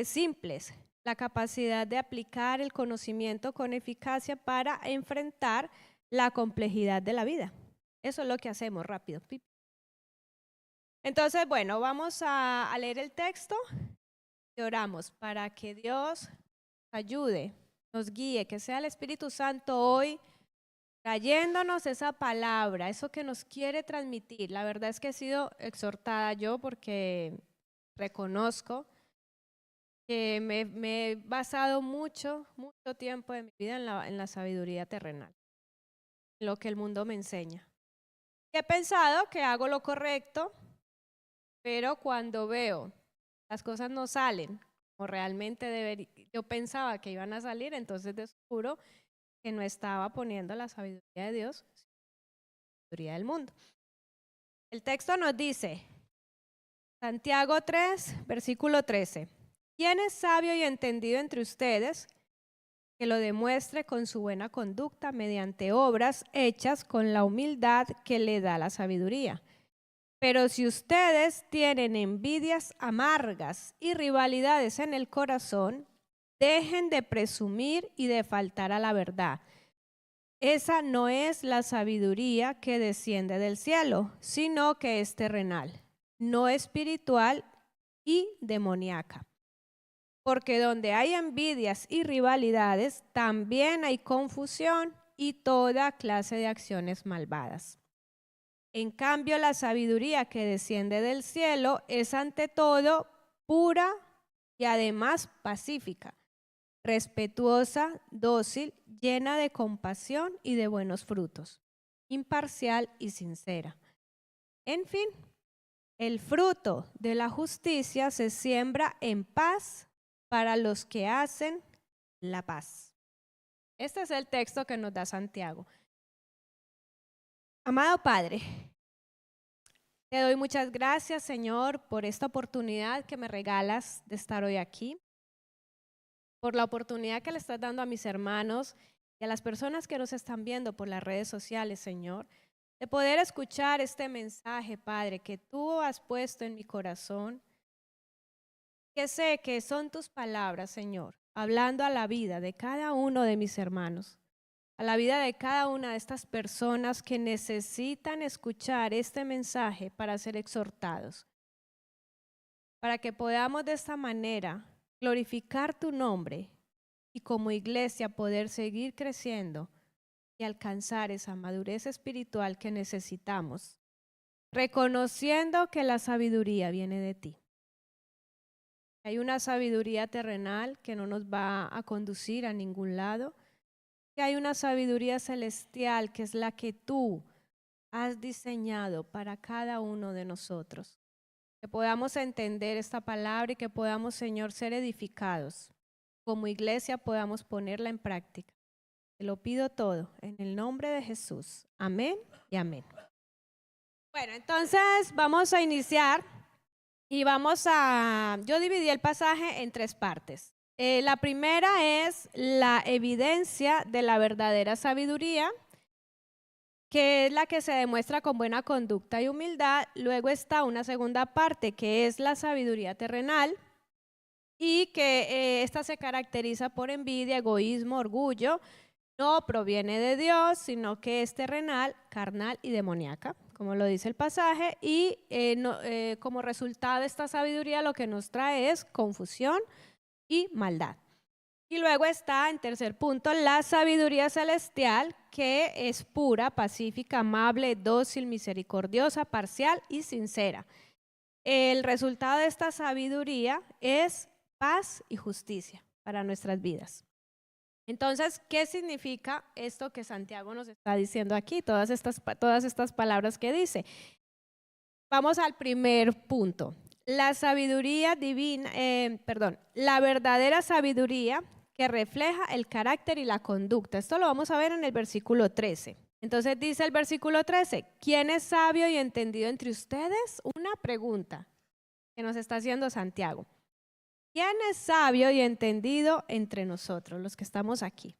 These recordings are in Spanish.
simples, la capacidad de aplicar el conocimiento con eficacia para enfrentar la complejidad de la vida. Eso es lo que hacemos rápido. Entonces, bueno, vamos a leer el texto y oramos para que Dios ayude, nos guíe, que sea el Espíritu Santo hoy trayéndonos esa palabra, eso que nos quiere transmitir. La verdad es que he sido exhortada yo porque reconozco que me he basado mucho tiempo de mi vida en la sabiduría terrenal, lo que el mundo me enseña. He pensado que hago lo correcto, pero cuando veo las cosas no salen como realmente yo pensaba que iban a salir, entonces descubro que no estaba poniendo la sabiduría de Dios, sino la sabiduría del mundo. El texto nos dice, Santiago 3, versículo 13, ¿quién es sabio y entendido entre ustedes? Que lo demuestre con su buena conducta mediante obras hechas con la humildad que le da la sabiduría. Pero si ustedes tienen envidias amargas y rivalidades en el corazón, dejen de presumir y de faltar a la verdad. Esa no es la sabiduría que desciende del cielo, sino que es terrenal, no espiritual y demoníaca. Porque donde hay envidias y rivalidades, también hay confusión y toda clase de acciones malvadas. En cambio, la sabiduría que desciende del cielo es ante todo pura y además pacífica, respetuosa, dócil, llena de compasión y de buenos frutos, imparcial y sincera. En fin, el fruto de la justicia se siembra en paz para los que hacen la paz. Este es el texto que nos da Santiago. Amado Padre, te doy muchas gracias, Señor, por esta oportunidad que me regalas de estar hoy aquí, por la oportunidad que le estás dando a mis hermanos y a las personas que nos están viendo por las redes sociales, Señor, de poder escuchar este mensaje, Padre, que tú has puesto en mi corazón, que sé que son tus palabras, Señor, hablando a la vida de cada uno de mis hermanos, a la vida de cada una de estas personas que necesitan escuchar este mensaje para ser exhortados, para que podamos de esta manera glorificar tu nombre y como iglesia poder seguir creciendo y alcanzar esa madurez espiritual que necesitamos, reconociendo que la sabiduría viene de ti. Hay una sabiduría terrenal que no nos va a conducir a ningún lado, que hay una sabiduría celestial que es la que tú has diseñado para cada uno de nosotros. Que podamos entender esta palabra y que podamos, Señor, ser edificados. Como iglesia podamos ponerla en práctica. Te lo pido todo en el nombre de Jesús. Amén y amén. Bueno, entonces vamos a iniciar y yo dividí el pasaje en 3 partes. La primera es la evidencia de la verdadera sabiduría, que es la que se demuestra con buena conducta y humildad. Luego está una segunda parte, que es la sabiduría terrenal, y que esta se caracteriza por envidia, egoísmo, orgullo. No proviene de Dios, sino que es terrenal, carnal y demoníaca, como lo dice el pasaje, y como resultado de esta sabiduría lo que nos trae es confusión y maldad. Y luego está, en tercer punto, la sabiduría celestial, que es pura, pacífica, amable, dócil, misericordiosa, parcial y sincera. El resultado de esta sabiduría es paz y justicia para nuestras vidas. Entonces, ¿qué significa esto que Santiago nos está diciendo aquí? Todas estas palabras que dice. Vamos al primer punto. La sabiduría divina, la verdadera sabiduría que refleja el carácter y la conducta. Esto lo vamos a ver en el versículo 13. Entonces dice el versículo 13, ¿quién es sabio y entendido entre ustedes? Una pregunta que nos está haciendo Santiago. ¿Quién es sabio y entendido entre nosotros, los que estamos aquí?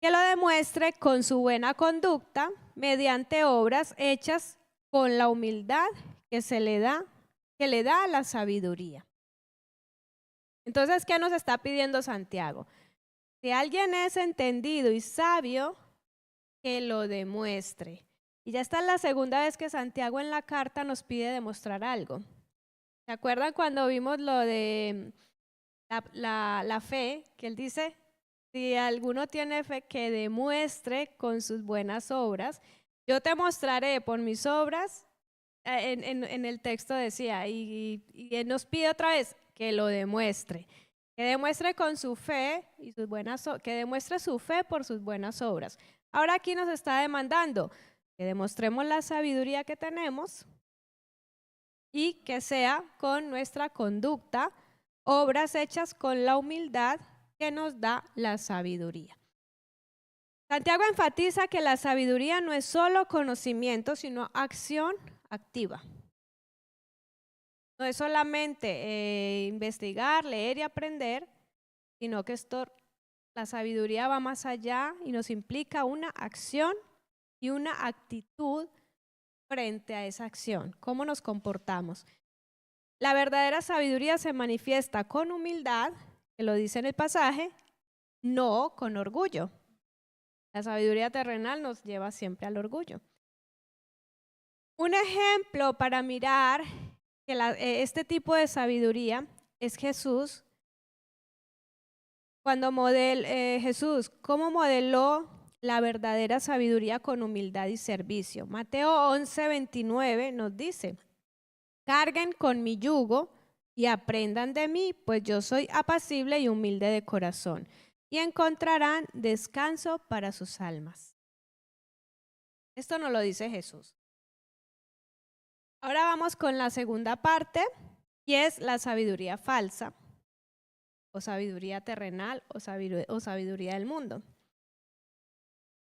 Que lo demuestre con su buena conducta mediante obras hechas con la humildad que le da la sabiduría. Entonces, ¿qué nos está pidiendo Santiago? Si alguien es entendido y sabio, que lo demuestre. Y ya está la segunda vez que Santiago en la carta nos pide demostrar algo. ¿Se acuerdan cuando vimos lo de la fe? Que él dice, si alguno tiene fe, que demuestre con sus buenas obras. Yo te mostraré por mis obras, en el texto decía, y él nos pide otra vez que lo demuestre. Que demuestre con su fe y sus que demuestre su fe por sus buenas obras. Ahora aquí nos está demandando que demostremos la sabiduría que tenemos y que sea con nuestra conducta, obras hechas con la humildad que nos da la sabiduría. Santiago enfatiza que la sabiduría no es solo conocimiento, sino acción activa. No es solamente investigar, leer y aprender, sino que la sabiduría va más allá y nos implica una acción y una actitud frente a esa acción. ¿Cómo nos comportamos? La verdadera sabiduría se manifiesta con humildad, que lo dice en el pasaje, no con orgullo. La sabiduría terrenal nos lleva siempre al orgullo. Un ejemplo para mirar que este tipo de sabiduría es Jesús. Cuando Jesús, ¿cómo modeló la verdadera sabiduría con humildad y servicio? Mateo 11:29 nos dice, carguen con mi yugo y aprendan de mí, pues yo soy apacible y humilde de corazón, y encontrarán descanso para sus almas. Esto nos lo dice Jesús. Ahora vamos con la segunda parte, y es la sabiduría falsa, o sabiduría terrenal, o sabiduría del mundo.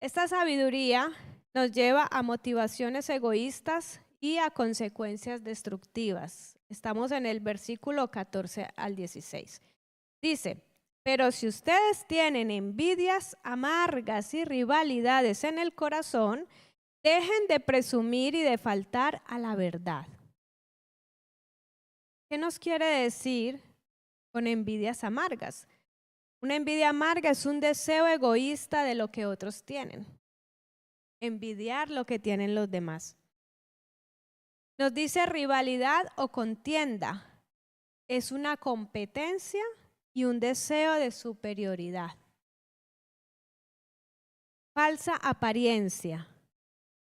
Esta sabiduría nos lleva a motivaciones egoístas y a consecuencias destructivas. Estamos en el versículo 14 al 16. Dice, pero si ustedes tienen envidias amargas y rivalidades en el corazón, dejen de presumir y de faltar a la verdad. ¿Qué nos quiere decir con envidias amargas? Una envidia amarga es un deseo egoísta de lo que otros tienen. Envidiar lo que tienen los demás. Nos dice rivalidad o contienda. Es una competencia y un deseo de superioridad. Falsa apariencia.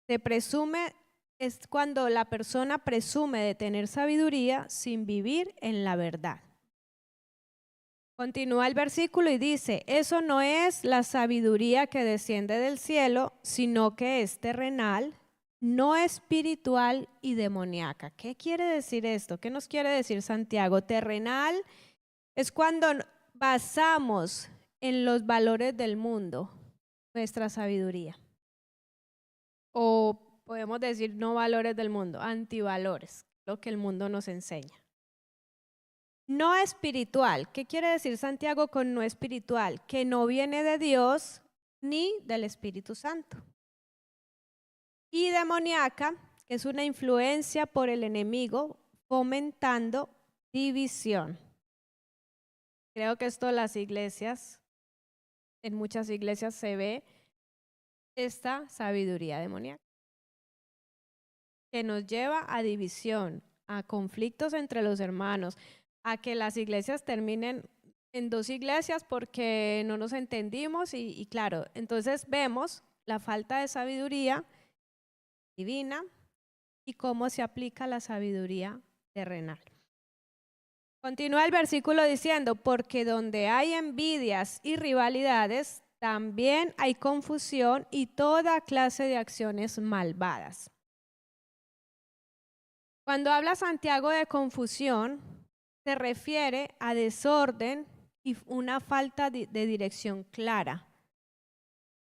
Se presume, es cuando la persona presume de tener sabiduría sin vivir en la verdad. Continúa el versículo y dice, eso no es la sabiduría que desciende del cielo, sino que es terrenal, no espiritual y demoníaca. ¿Qué quiere decir esto? ¿Qué nos quiere decir Santiago? Terrenal es cuando basamos en los valores del mundo nuestra sabiduría. O podemos decir no valores del mundo, antivalores, lo que el mundo nos enseña. No espiritual. ¿Qué quiere decir Santiago con no espiritual? Que no viene de Dios ni del Espíritu Santo. Y demoníaca, que es una influencia por el enemigo fomentando división. Creo que esto en muchas iglesias se ve esta sabiduría demoníaca, que nos lleva a división, a conflictos entre los hermanos, a que las iglesias terminen en dos iglesias porque no nos entendimos y claro, entonces vemos la falta de sabiduría divina y cómo se aplica la sabiduría terrenal. Continúa el versículo diciendo, porque donde hay envidias y rivalidades, también hay confusión y toda clase de acciones malvadas. Cuando habla Santiago de confusión, se refiere a desorden y una falta de dirección clara.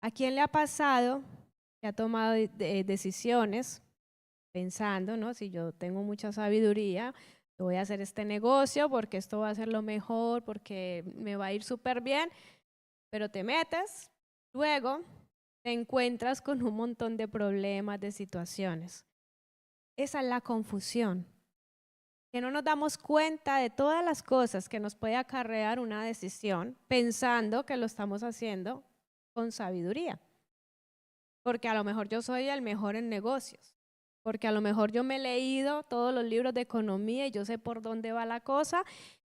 ¿A quién le ha pasado que ha tomado decisiones pensando, ¿no? Si yo tengo mucha sabiduría, yo voy a hacer este negocio porque esto va a ser lo mejor, porque me va a ir súper bien, pero te metes, luego te encuentras con un montón de problemas, de situaciones. Esa es la confusión. que no nos damos cuenta de todas las cosas que nos puede acarrear una decisión pensando que lo estamos haciendo con sabiduría. Porque a lo mejor yo soy el mejor en negocios, porque a lo mejor yo me he leído todos los libros de economía y yo sé por dónde va la cosa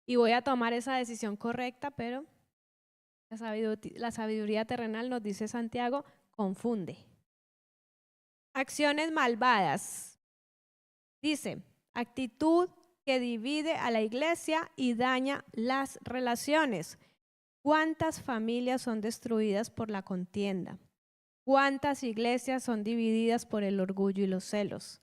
y voy a tomar esa decisión correcta, pero la sabiduría terrenal, nos dice Santiago, confunde. Acciones malvadas. Dice, actitud que divide a la iglesia y daña las relaciones. ¿Cuántas familias son destruidas por la contienda? ¿Cuántas iglesias son divididas por el orgullo y los celos?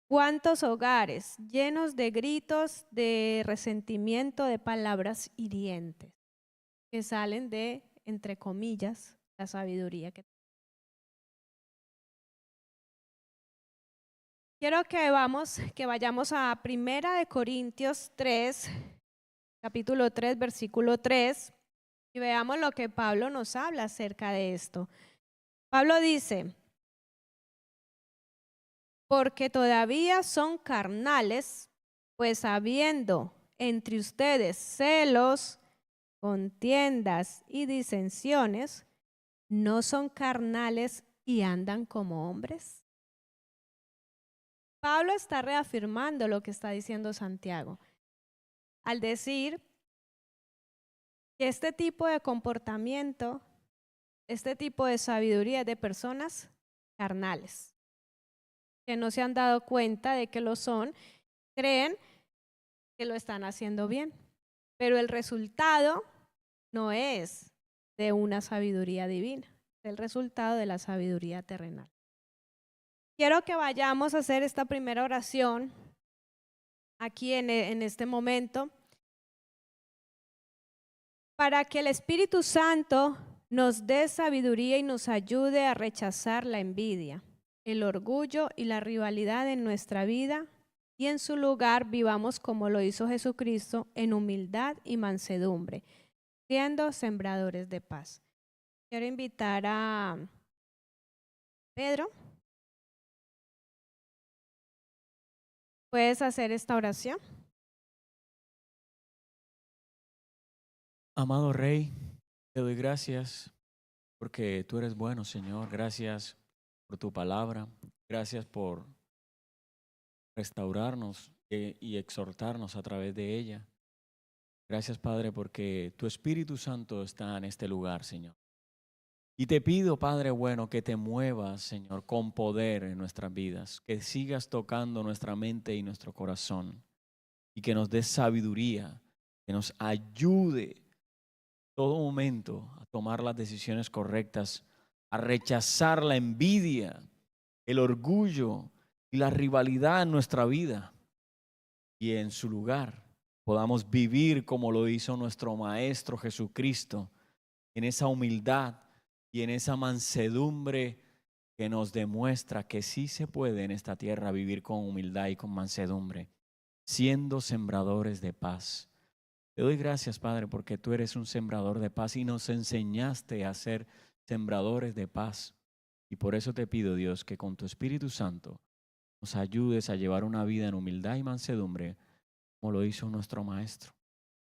¿Cuántos hogares llenos de gritos, de resentimiento, de palabras hirientes que salen de, entre comillas, la sabiduría que tenemos? Quiero que vayamos a 1 Corintios 3, capítulo 3, versículo 3, y veamos lo que Pablo nos habla acerca de esto. Pablo dice, porque todavía son carnales, pues habiendo entre ustedes celos, contiendas y disensiones, ¿no son carnales y andan como hombres? Pablo está reafirmando lo que está diciendo Santiago al decir que este tipo de comportamiento, este tipo de sabiduría es de personas carnales, que no se han dado cuenta de que lo son, creen que lo están haciendo bien, pero el resultado no es de una sabiduría divina, es el resultado de la sabiduría terrenal. Quiero que vayamos a hacer esta primera oración aquí en este momento para que el Espíritu Santo nos dé sabiduría y nos ayude a rechazar la envidia, el orgullo y la rivalidad en nuestra vida, y en su lugar vivamos como lo hizo Jesucristo, en humildad y mansedumbre, siendo sembradores de paz. Quiero invitar a Pedro. ¿Puedes hacer esta oración? Amado Rey, te doy gracias porque tú eres bueno, Señor. Gracias por tu palabra. Gracias por restaurarnos y exhortarnos a través de ella. Gracias, Padre, porque tu Espíritu Santo está en este lugar, Señor. Y te pido, Padre bueno, que te muevas, Señor, con poder en nuestras vidas, que sigas tocando nuestra mente y nuestro corazón y que nos des sabiduría, que nos ayude todo momento a tomar las decisiones correctas, a rechazar la envidia, el orgullo y la rivalidad en nuestra vida, y en su lugar podamos vivir como lo hizo nuestro Maestro Jesucristo, en esa humildad y en esa mansedumbre que nos demuestra que sí se puede en esta tierra vivir con humildad y con mansedumbre, siendo sembradores de paz. Te doy gracias, Padre, porque tú eres un sembrador de paz y nos enseñaste a ser sembradores de paz. Y por eso te pido, Dios, que con tu Espíritu Santo nos ayudes a llevar una vida en humildad y mansedumbre, como lo hizo nuestro Maestro.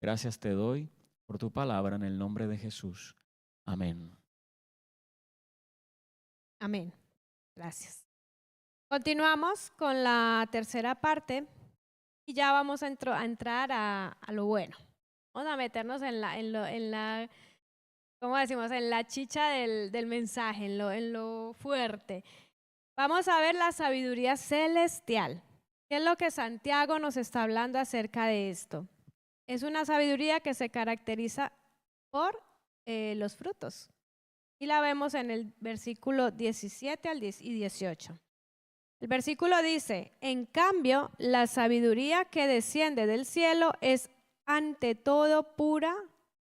Gracias te doy por tu palabra en el nombre de Jesús. Amén. Amén. Gracias. Continuamos con la tercera parte y ya vamos a entrar a lo bueno. Vamos a meternos en la, ¿cómo decimos? En la chicha del mensaje, en lo fuerte. Vamos a ver la sabiduría celestial. ¿Qué es lo que Santiago nos está hablando acerca de esto? Es una sabiduría que se caracteriza por los frutos. Y la vemos en el versículo 17 y 18. El versículo dice, en cambio, la sabiduría que desciende del cielo es ante todo pura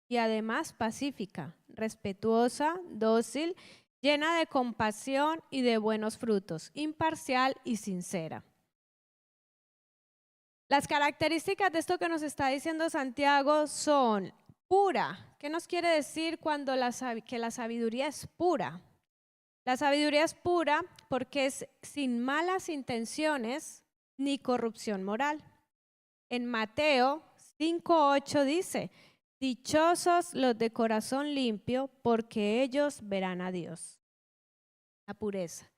y además pacífica, respetuosa, dócil, llena de compasión y de buenos frutos, imparcial y sincera. Las características de esto que nos está diciendo Santiago son pura. ¿Qué nos quiere decir cuando que la sabiduría es pura? La sabiduría es pura porque es sin malas intenciones ni corrupción moral. En Mateo 5:8 dice, dichosos los de corazón limpio, porque ellos verán a Dios. La pureza.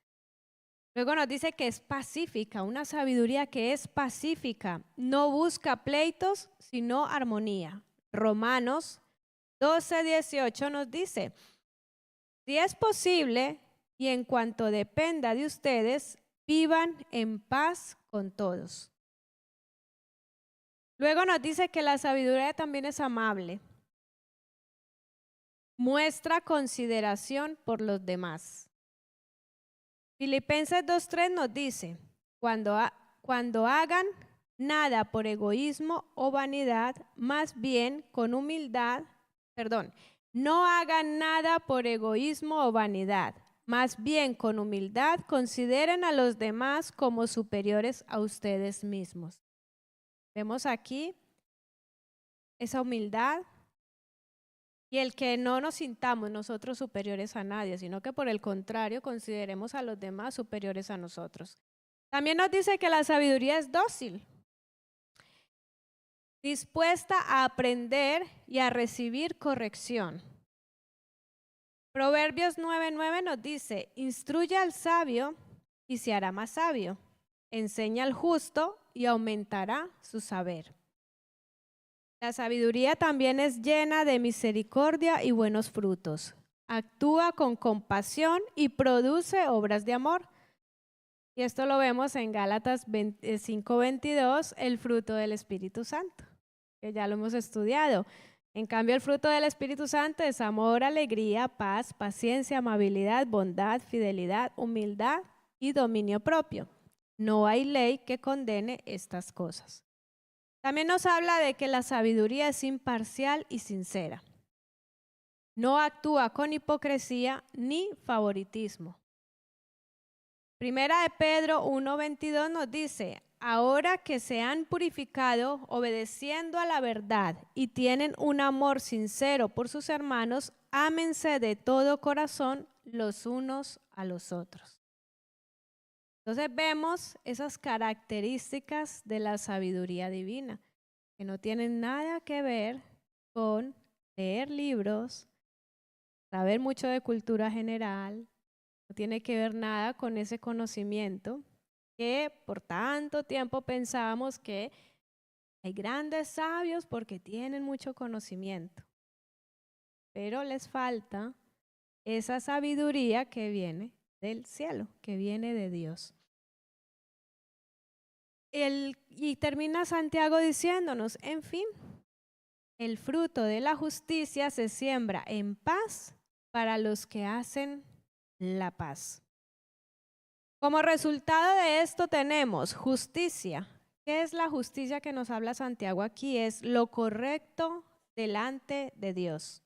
Luego nos dice que es pacífica, una sabiduría que es pacífica, no busca pleitos, sino armonía. Romanos 12:18 nos dice, si es posible y en cuanto dependa de ustedes, vivan en paz con todos. Luego nos dice que la sabiduría también es amable, muestra consideración por los demás. Filipenses 2:3 nos dice, cuando hagan nada por egoísmo o vanidad, más bien con humildad, no hagan nada por egoísmo o vanidad, más bien con humildad consideren a los demás como superiores a ustedes mismos. Vemos aquí esa humildad. Y el que no nos sintamos nosotros superiores a nadie, sino que por el contrario consideremos a los demás superiores a nosotros. También nos dice que la sabiduría es dócil, dispuesta a aprender y a recibir corrección. Proverbios 9:9 nos dice, instruye al sabio y se hará más sabio, enseña al justo y aumentará su saber. La sabiduría también es llena de misericordia y buenos frutos. Actúa con compasión y produce obras de amor. Y esto lo vemos en Gálatas 5:22, el fruto del Espíritu Santo, que ya lo hemos estudiado. En cambio, el fruto del Espíritu Santo es amor, alegría, paz, paciencia, amabilidad, bondad, fidelidad, humildad y dominio propio. No hay ley que condene estas cosas. También nos habla de que la sabiduría es imparcial y sincera. No actúa con hipocresía ni favoritismo. Primera de Pedro 1:22 nos dice, ahora que se han purificado obedeciendo a la verdad y tienen un amor sincero por sus hermanos, ámense de todo corazón los unos a los otros. Entonces vemos esas características de la sabiduría divina, que no tienen nada que ver con leer libros, saber mucho de cultura general, no tiene que ver nada con ese conocimiento que por tanto tiempo pensábamos que hay grandes sabios porque tienen mucho conocimiento, pero les falta esa sabiduría que viene del cielo, que viene de Dios. Y termina Santiago diciéndonos, en fin, el fruto de la justicia se siembra en paz para los que hacen la paz. Como resultado de esto tenemos justicia. ¿Qué es la justicia que nos habla Santiago aquí? Es lo correcto delante de Dios.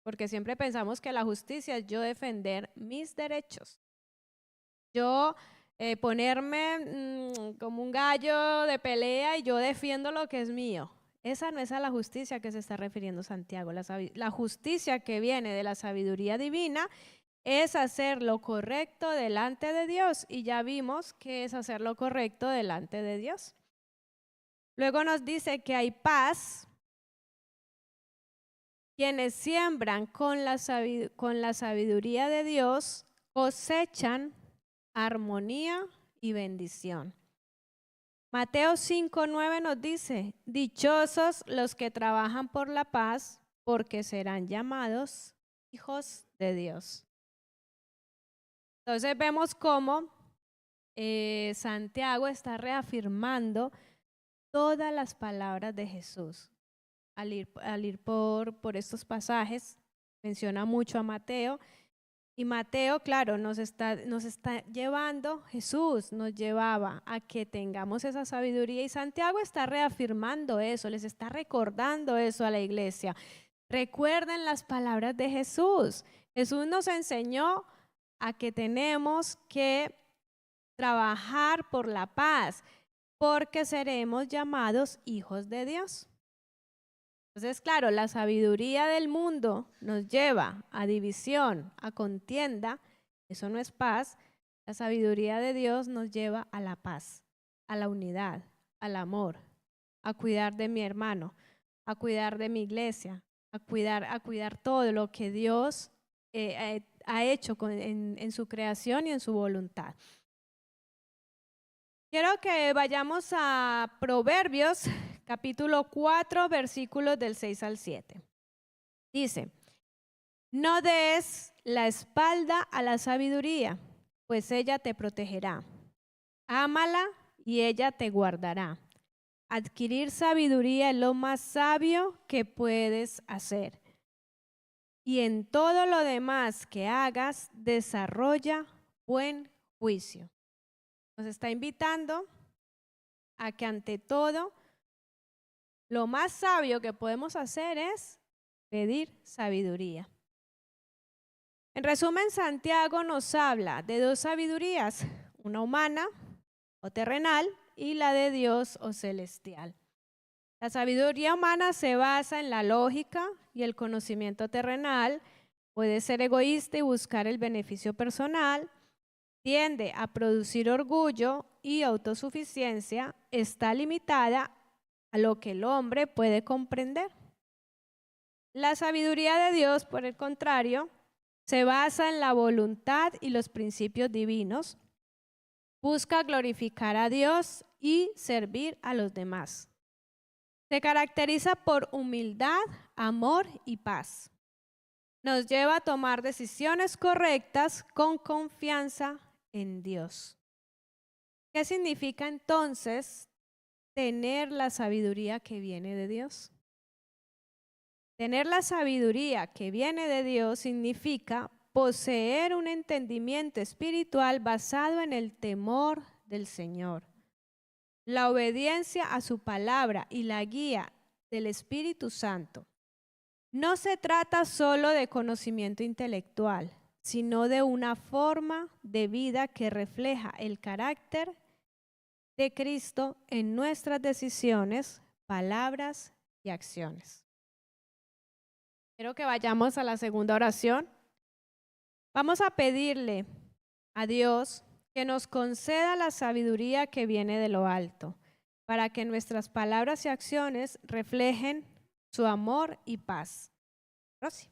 Porque siempre pensamos que la justicia es yo defender mis derechos. Yo ponerme como un gallo de pelea y yo defiendo lo que es mío. Esa no es a la justicia que se está refiriendo Santiago. La justicia que viene de la sabiduría divina es hacer lo correcto delante de Dios. Y ya vimos que es hacer lo correcto delante de Dios. Luego nos dice que hay paz. Quienes siembran con la sabiduría de Dios cosechan armonía y bendición. Mateo 5:9 nos dice, dichosos los que trabajan por la paz, porque serán llamados hijos de Dios. Entonces vemos cómo Santiago está reafirmando todas las palabras de Jesús. Al ir por estos pasajes, menciona mucho a Mateo. Y Mateo, claro, nos está llevando, Jesús nos llevaba a que tengamos esa sabiduría y Santiago está reafirmando eso, les está recordando eso a la iglesia. Recuerden las palabras de Jesús. Jesús nos enseñó a que tenemos que trabajar por la paz, porque seremos llamados hijos de Dios. Entonces, claro, la sabiduría del mundo nos lleva a división, a contienda, eso no es paz. La sabiduría de Dios nos lleva a la paz, a la unidad, al amor, a cuidar de mi hermano, a cuidar de mi iglesia, a cuidar todo lo que Dios ha hecho en su creación y en su voluntad. Quiero que vayamos a Proverbios, capítulo 4, versículos del 6 al 7. Dice: no des la espalda a la sabiduría, pues ella te protegerá. Ámala y ella te guardará. Adquirir sabiduría es lo más sabio que puedes hacer. Y en todo lo demás que hagas, desarrolla buen juicio. Nos está invitando a que ante todo, lo más sabio que podemos hacer es pedir sabiduría. En resumen, Santiago nos habla de dos sabidurías, una humana o terrenal y la de Dios o celestial. La sabiduría humana se basa en la lógica y el conocimiento terrenal, puede ser egoísta y buscar el beneficio personal, tiende a producir orgullo y autosuficiencia, está limitada a lo que el hombre puede comprender. La sabiduría de Dios, por el contrario, se basa en la voluntad y los principios divinos, busca glorificar a Dios y servir a los demás. Se caracteriza por humildad, amor y paz. Nos lleva a tomar decisiones correctas con confianza en Dios. ¿Qué significa entonces tener la sabiduría que viene de Dios? Tener la sabiduría que viene de Dios significa poseer un entendimiento espiritual basado en el temor del Señor, la obediencia a su palabra y la guía del Espíritu Santo. No se trata solo de conocimiento intelectual, sino de una forma de vida que refleja el carácter de Cristo en nuestras decisiones, palabras y acciones. Quiero que vayamos a la segunda oración. Vamos a pedirle a Dios que nos conceda la sabiduría que viene de lo alto, para que nuestras palabras y acciones reflejen su amor y paz. Rosy.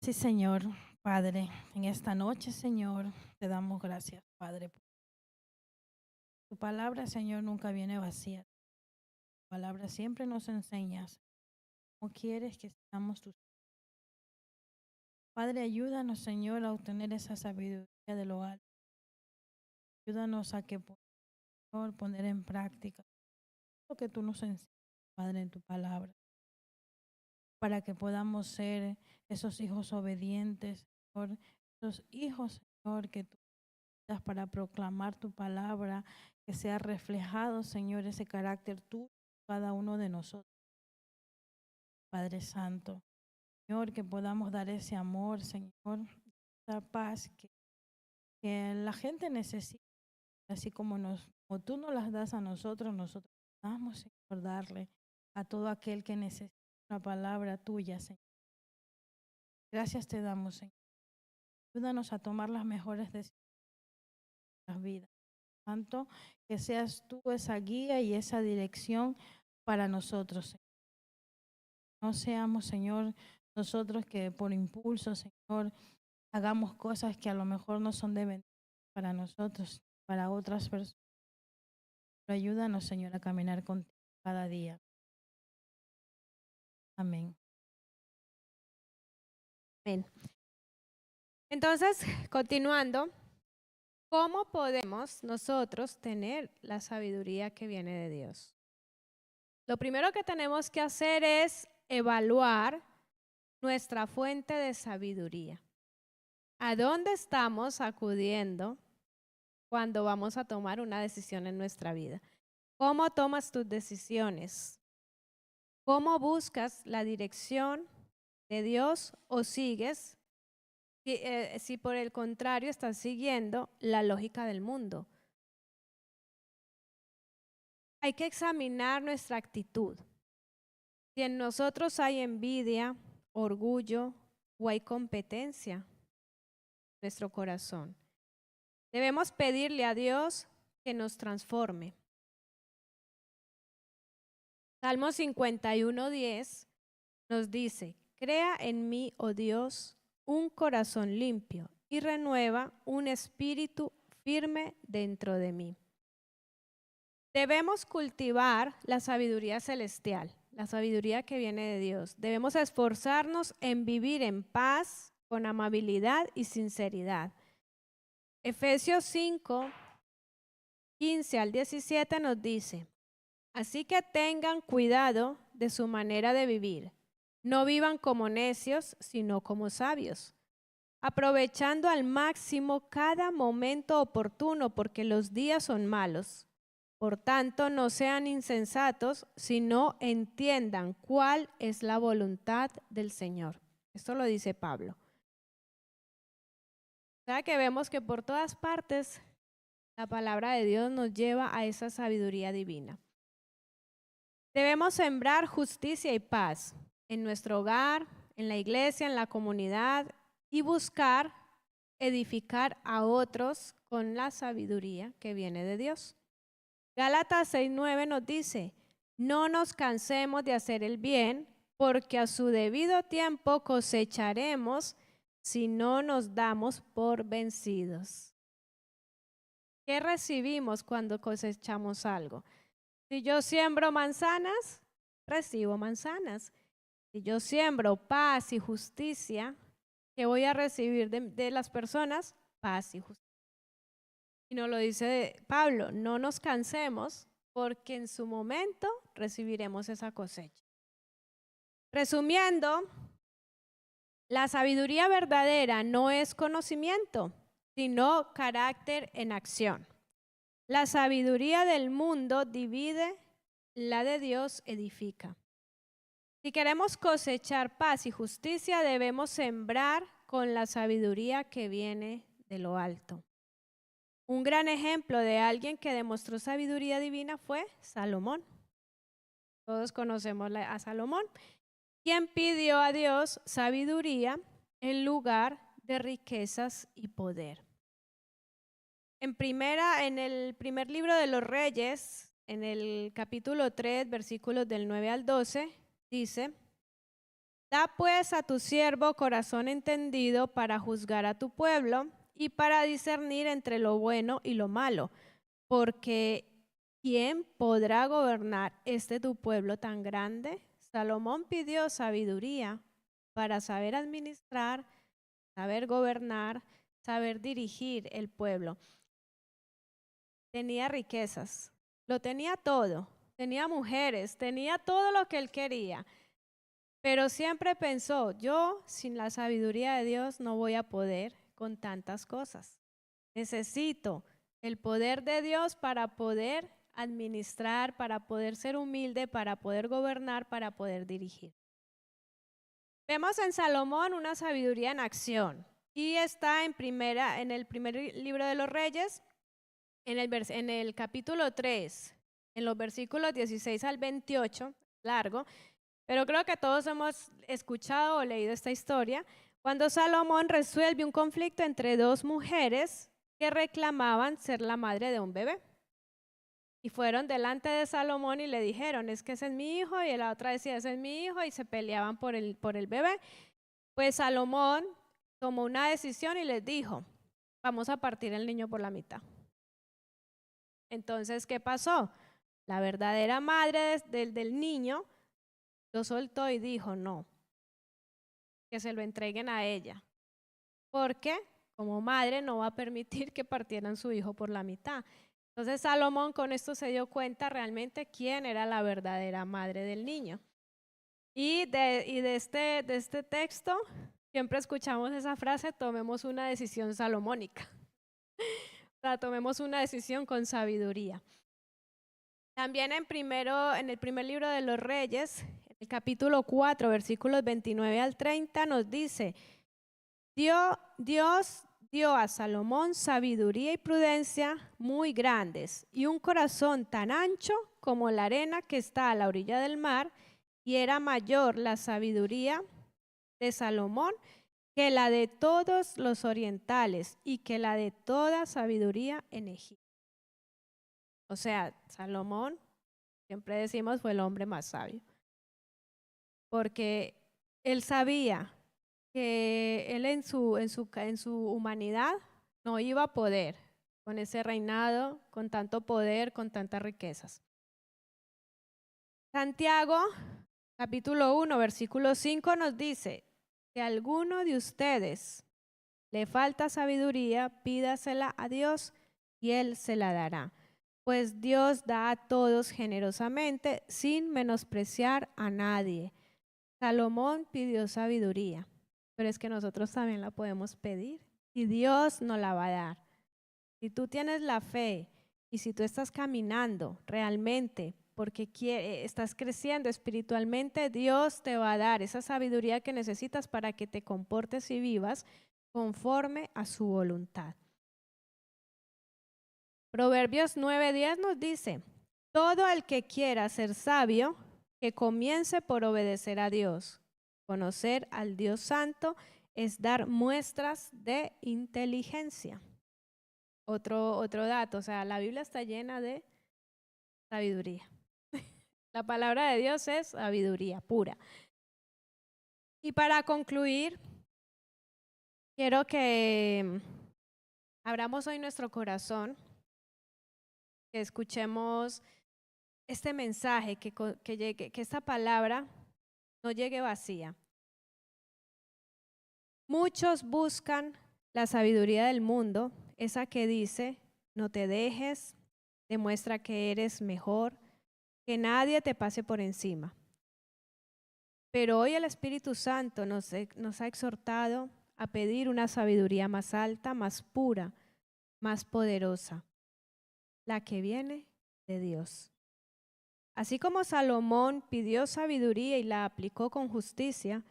Sí, Señor, Padre, en esta noche, Señor, te damos gracias, Padre. Tu palabra, Señor, nunca viene vacía. Tu palabra siempre nos enseñas cómo quieres que seamos tus. Padre, ayúdanos, Señor, a obtener esa sabiduría de lo alto. Ayúdanos a que podamos poner en práctica lo que tú nos enseñas, Padre, en tu palabra, para que podamos ser esos hijos obedientes, Señor, esos hijos, Señor, que tú das para proclamar tu palabra, que sea reflejado, Señor, ese carácter tú, cada uno de nosotros. Padre Santo, Señor, que podamos dar ese amor, Señor, esa paz que la gente necesita, así como tú nos las das a nosotros damos, Señor, darle a todo aquel que necesita una palabra tuya, Señor. Gracias te damos, Señor. Ayúdanos a tomar las mejores decisiones de nuestras vidas. Santo, que seas tú esa guía y esa dirección para nosotros, Señor. No seamos, Señor, nosotros que por impulso, Señor, hagamos cosas que a lo mejor no son de bendición para nosotros, para otras personas. Pero ayúdanos, Señor, a caminar contigo cada día. Amén. Amén. Entonces, continuando, ¿cómo podemos nosotros tener la sabiduría que viene de Dios? Lo primero que tenemos que hacer es evaluar nuestra fuente de sabiduría. ¿A dónde estamos acudiendo cuando vamos a tomar una decisión en nuestra vida? ¿Cómo tomas tus decisiones? ¿Cómo buscas la dirección de Dios o sigues, si por el contrario estás siguiendo la lógica del mundo? Hay que examinar nuestra actitud. Si en nosotros hay envidia, orgullo o hay competencia, nuestro corazón. Debemos pedirle a Dios que nos transforme. Salmo 51:10 nos dice: crea en mí, oh Dios, un corazón limpio y renueva un espíritu firme dentro de mí. Debemos cultivar la sabiduría celestial, la sabiduría que viene de Dios. Debemos esforzarnos en vivir en paz, con amabilidad y sinceridad. Efesios 5:15-17 nos dice: así que tengan cuidado de su manera de vivir. No vivan como necios, sino como sabios, aprovechando al máximo cada momento oportuno, porque los días son malos. Por tanto, no sean insensatos, sino entiendan cuál es la voluntad del Señor. Esto lo dice Pablo. O sea que vemos que por todas partes la palabra de Dios nos lleva a esa sabiduría divina. Debemos sembrar justicia y paz en nuestro hogar, en la iglesia, en la comunidad, y buscar edificar a otros con la sabiduría que viene de Dios. Gálatas 6:9 nos dice: no nos cansemos de hacer el bien, porque a su debido tiempo cosecharemos si no nos damos por vencidos. ¿Qué recibimos cuando cosechamos algo? Si yo siembro manzanas, recibo manzanas. Si yo siembro paz y justicia, ¿qué voy a recibir de las personas? Paz y justicia. Y nos lo dice Pablo: no nos cansemos, porque en su momento recibiremos esa cosecha. Resumiendo, la sabiduría verdadera no es conocimiento, sino carácter en acción. La sabiduría del mundo divide, la de Dios edifica. Si queremos cosechar paz y justicia, debemos sembrar con la sabiduría que viene de lo alto. Un gran ejemplo de alguien que demostró sabiduría divina fue Salomón. Todos conocemos a Salomón, quien pidió a Dios sabiduría en lugar de riquezas y poder. En el primer libro de los Reyes, en el capítulo 3, versículos del 9 al 12, dice: da pues a tu siervo corazón entendido para juzgar a tu pueblo y para discernir entre lo bueno y lo malo, porque ¿quién podrá gobernar tu pueblo tan grande? Salomón pidió sabiduría para saber administrar, saber gobernar, saber dirigir el pueblo. Tenía riquezas, lo tenía todo, tenía mujeres, tenía todo lo que él quería, pero siempre pensó: yo sin la sabiduría de Dios no voy a poder con tantas cosas. Necesito el poder de Dios para poder administrar, para poder ser humilde, para poder gobernar, para poder dirigir. Vemos en Salomón una sabiduría en acción, y está en el primer libro de los Reyes, en el capítulo 3, en los versículos 16 al 28, largo, pero creo que todos hemos escuchado o leído esta historia, cuando Salomón resuelve un conflicto entre dos mujeres que reclamaban ser la madre de un bebé. Y fueron delante de Salomón y le dijeron: es que ese es mi hijo, y la otra decía: ese es mi hijo, y se peleaban por el bebé. Pues Salomón tomó una decisión y les dijo: vamos a partir el niño por la mitad. Entonces, ¿qué pasó? La verdadera madre del niño lo soltó y dijo: no, que se lo entreguen a ella, porque como madre no va a permitir que partieran su hijo por la mitad. Entonces Salomón con esto se dio cuenta realmente quién era la verdadera madre del niño. Y de este texto siempre escuchamos esa frase: tomemos una decisión salomónica. O sea, tomemos una decisión con sabiduría. También en el primer libro de los Reyes, en el capítulo 4, versículos 29 al 30, nos dice: Dios dio a Salomón sabiduría y prudencia muy grandes, y un corazón tan ancho como la arena que está a la orilla del mar, y era mayor la sabiduría de Salomón que la de todos los orientales y que la de toda sabiduría en Egipto. O sea, Salomón, siempre decimos, fue el hombre más sabio, porque él sabía que él en su humanidad no iba a poder con ese reinado, con tanto poder, con tantas riquezas. Santiago, capítulo 1, versículo 5 nos dice, si a alguno de ustedes le falta sabiduría, pídasela a Dios y Él se la dará. Pues Dios da a todos generosamente, sin menospreciar a nadie. Salomón pidió sabiduría, pero es que nosotros también la podemos pedir y Dios nos la va a dar. Si tú tienes la fe y si tú estás caminando realmente porque estás creciendo espiritualmente, Dios te va a dar esa sabiduría que necesitas para que te comportes y vivas conforme a su voluntad. Proverbios 9:10 nos dice, todo el que quiera ser sabio, que comience por obedecer a Dios. Conocer al Dios Santo es dar muestras de inteligencia. Otro dato, o sea, la Biblia está llena de sabiduría. La palabra de Dios es sabiduría pura. Y para concluir, quiero que abramos hoy nuestro corazón, que escuchemos este mensaje, que esta palabra no llegue vacía. Muchos buscan la sabiduría del mundo, esa que dice, no te dejes, demuestra que eres mejor, que nadie te pase por encima. Pero hoy el Espíritu Santo nos ha exhortado a pedir una sabiduría más alta, más pura, más poderosa, la que viene de Dios. Así como Salomón pidió sabiduría y la aplicó con justicia,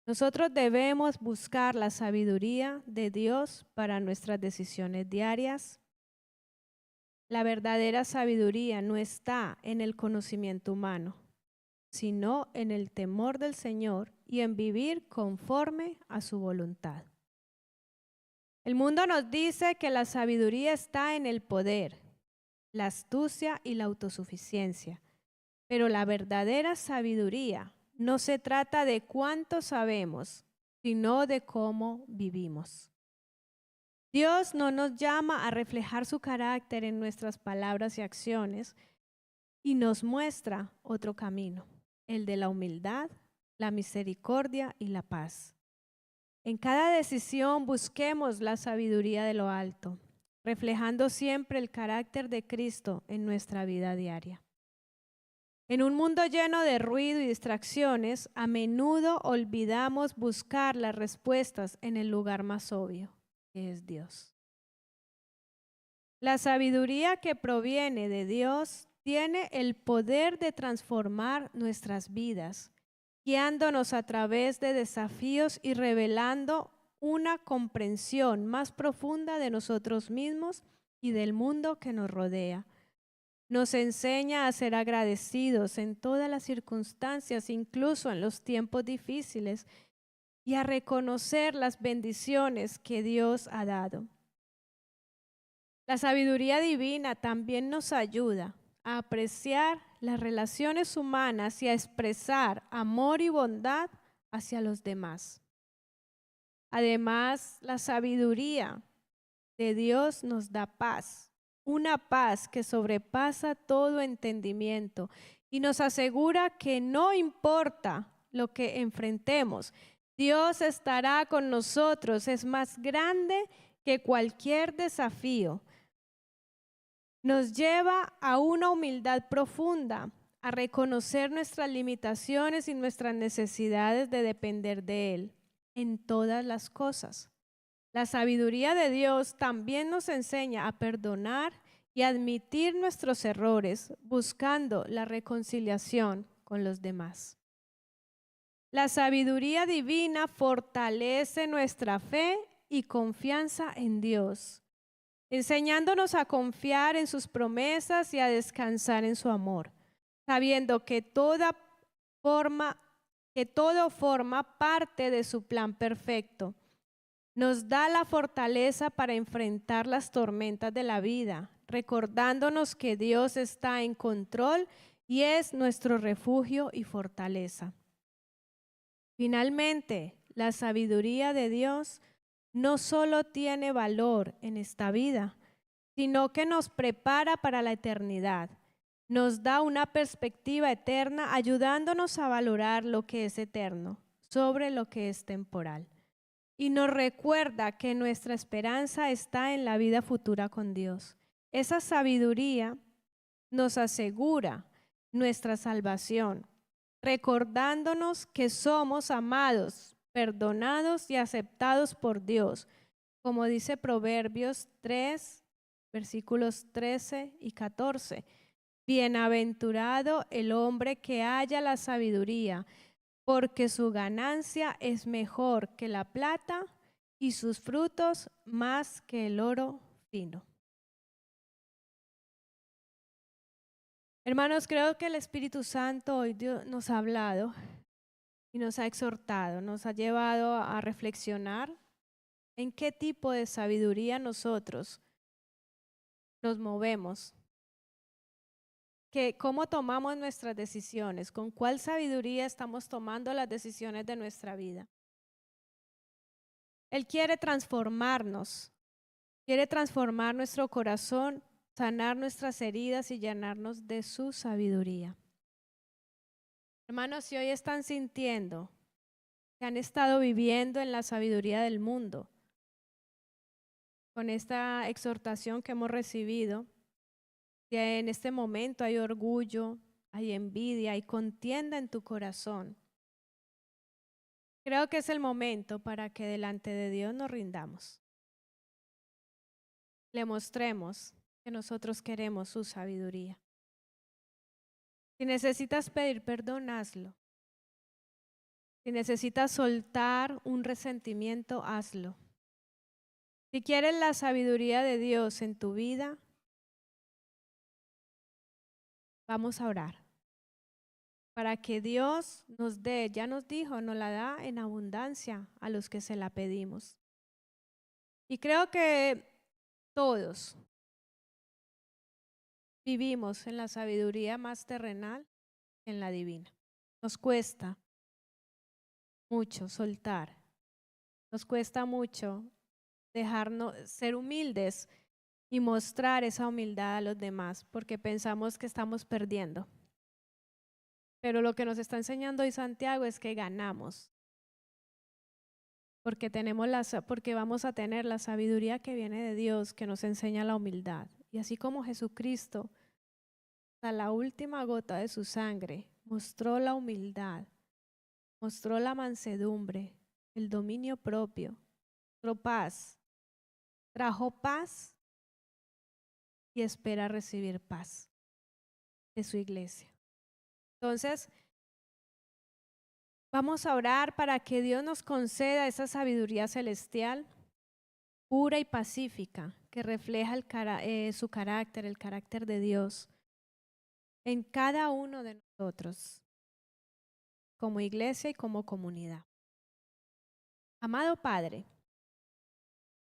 nosotros debemos buscar la sabiduría de Dios para nuestras decisiones diarias. La verdadera sabiduría no está en el conocimiento humano, sino en el temor del Señor y en vivir conforme a su voluntad. El mundo nos dice que la sabiduría está en el poder, la astucia y la autosuficiencia, pero la verdadera sabiduría no se trata de cuánto sabemos, sino de cómo vivimos. Dios no nos llama a reflejar su carácter en nuestras palabras y acciones y nos muestra otro camino, el de la humildad, la misericordia y la paz. En cada decisión busquemos la sabiduría de lo alto, reflejando siempre el carácter de Cristo en nuestra vida diaria. En un mundo lleno de ruido y distracciones, a menudo olvidamos buscar las respuestas en el lugar más obvio, que es Dios. La sabiduría que proviene de Dios tiene el poder de transformar nuestras vidas, guiándonos a través de desafíos y revelando una comprensión más profunda de nosotros mismos y del mundo que nos rodea. Nos enseña a ser agradecidos en todas las circunstancias, incluso en los tiempos difíciles, y a reconocer las bendiciones que Dios ha dado. La sabiduría divina también nos ayuda a apreciar las relaciones humanas y a expresar amor y bondad hacia los demás. Además, la sabiduría de Dios nos da paz. Una paz que sobrepasa todo entendimiento y nos asegura que no importa lo que enfrentemos, Dios estará con nosotros, es más grande que cualquier desafío. Nos lleva a una humildad profunda, a reconocer nuestras limitaciones y nuestras necesidades de depender de Él en todas las cosas. La sabiduría de Dios también nos enseña a perdonar y admitir nuestros errores, buscando la reconciliación con los demás. La sabiduría divina fortalece nuestra fe y confianza en Dios, enseñándonos a confiar en sus promesas y a descansar en su amor, sabiendo que todo forma parte de su plan perfecto Nos da la fortaleza para enfrentar las tormentas de la vida, recordándonos que Dios está en control y es nuestro refugio y fortaleza. Finalmente, la sabiduría de Dios no solo tiene valor en esta vida, sino que nos prepara para la eternidad. Nos da una perspectiva eterna, ayudándonos a valorar lo que es eterno sobre lo que es temporal. Y nos recuerda que nuestra esperanza está en la vida futura con Dios. Esa sabiduría nos asegura nuestra salvación, recordándonos que somos amados, perdonados y aceptados por Dios, como dice Proverbios 3, versículos 13 y 14. Bienaventurado el hombre que halla la sabiduría, porque su ganancia es mejor que la plata y sus frutos más que el oro fino. Hermanos, creo que el Espíritu Santo hoy nos ha hablado y nos ha exhortado, nos ha llevado a reflexionar en qué tipo de sabiduría nosotros nos movemos, cómo tomamos nuestras decisiones, con cuál sabiduría estamos tomando las decisiones de nuestra vida. Él quiere transformarnos, quiere transformar nuestro corazón, sanar nuestras heridas y llenarnos de su sabiduría. Hermanos, si hoy están sintiendo que han estado viviendo en la sabiduría del mundo, con esta exhortación que hemos recibido, que en este momento hay orgullo, hay envidia, hay contienda en tu corazón, creo que es el momento para que delante de Dios nos rindamos. Le mostremos que nosotros queremos su sabiduría. Si necesitas pedir perdón, hazlo. Si necesitas soltar un resentimiento, hazlo. Si quieres la sabiduría de Dios en tu vida, vamos a orar para que Dios nos dé, ya nos dijo, nos la da en abundancia a los que se la pedimos. Y creo que todos vivimos en la sabiduría más terrenal que en la divina. Nos cuesta mucho soltar, nos cuesta mucho dejarnos ser humildes y mostrar esa humildad a los demás, porque pensamos que estamos perdiendo. Pero lo que nos está enseñando hoy Santiago es que ganamos, porque vamos a tener la sabiduría que viene de Dios, que nos enseña la humildad. Y así como Jesucristo, hasta la última gota de su sangre, mostró la humildad, mostró la mansedumbre, el dominio propio, mostró paz, trajo paz y espera recibir paz de su iglesia. Entonces, vamos a orar para que Dios nos conceda esa sabiduría celestial, pura y pacífica, que refleja su carácter, el carácter de Dios, en cada uno de nosotros, como iglesia y como comunidad. Amado Padre,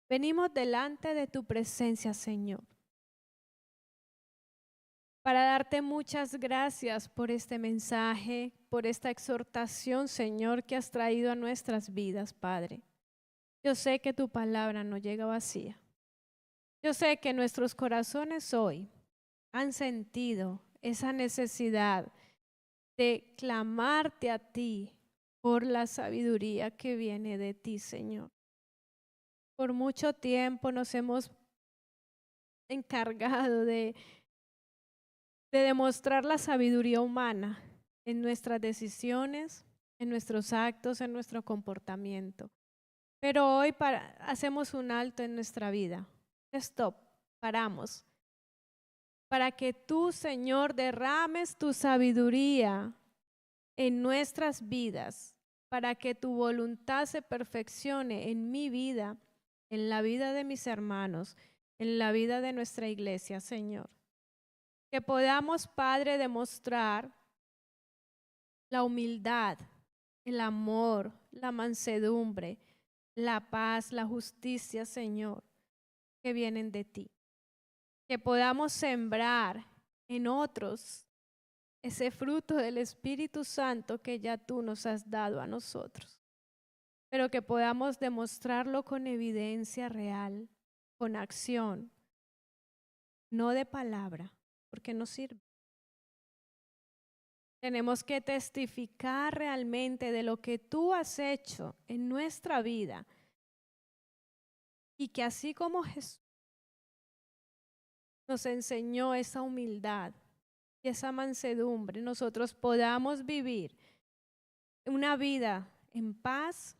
venimos delante de tu presencia, Señor, para darte muchas gracias por este mensaje, por esta exhortación, Señor, que has traído a nuestras vidas, Padre. Yo sé que tu palabra no llega vacía. Yo sé que nuestros corazones hoy han sentido esa necesidad de clamarte a ti por la sabiduría que viene de ti, Señor. Por mucho tiempo nos hemos encargado de demostrar la sabiduría humana en nuestras decisiones, en nuestros actos, en nuestro comportamiento. Pero hoy hacemos un alto en nuestra vida. Stop, paramos. Para que tú, Señor, derrames tu sabiduría en nuestras vidas, para que tu voluntad se perfeccione en mi vida, en la vida de mis hermanos, en la vida de nuestra iglesia, Señor. Que podamos, Padre, demostrar la humildad, el amor, la mansedumbre, la paz, la justicia, Señor, que vienen de ti. Que podamos sembrar en otros ese fruto del Espíritu Santo que ya tú nos has dado a nosotros. Pero que podamos demostrarlo con evidencia real, con acción, no de palabra, porque no sirve. Tenemos que testificar realmente de lo que tú has hecho en nuestra vida y que así como Jesús nos enseñó esa humildad y esa mansedumbre, nosotros podamos vivir una vida en paz,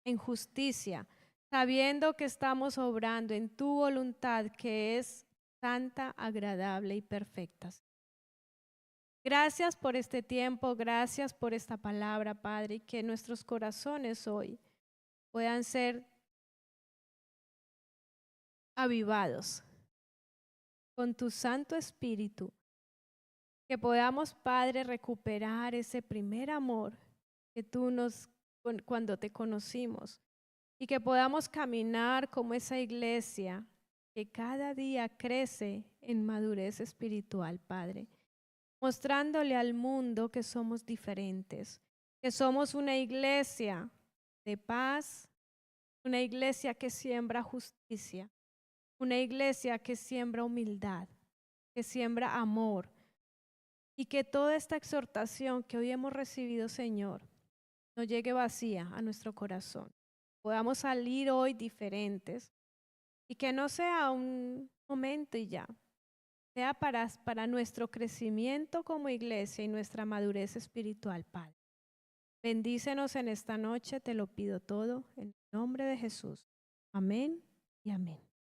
en justicia, sabiendo que estamos obrando en tu voluntad que es santa, agradable y perfecta. Gracias por este tiempo, gracias por esta palabra, Padre, y que nuestros corazones hoy puedan ser avivados con tu Santo Espíritu, que podamos, Padre, recuperar ese primer amor que tú nos, cuando te conocimos, y que podamos caminar como esa iglesia que cada día crece en madurez espiritual, Padre, mostrándole al mundo que somos diferentes, que somos una iglesia de paz, una iglesia que siembra justicia, una iglesia que siembra humildad, que siembra amor, y que toda esta exhortación que hoy hemos recibido, Señor, no llegue vacía a nuestro corazón. Podamos salir hoy diferentes y que no sea un momento y ya, sea para nuestro crecimiento como iglesia y nuestra madurez espiritual, Padre. Bendícenos en esta noche, te lo pido todo, en el nombre de Jesús. Amén y amén.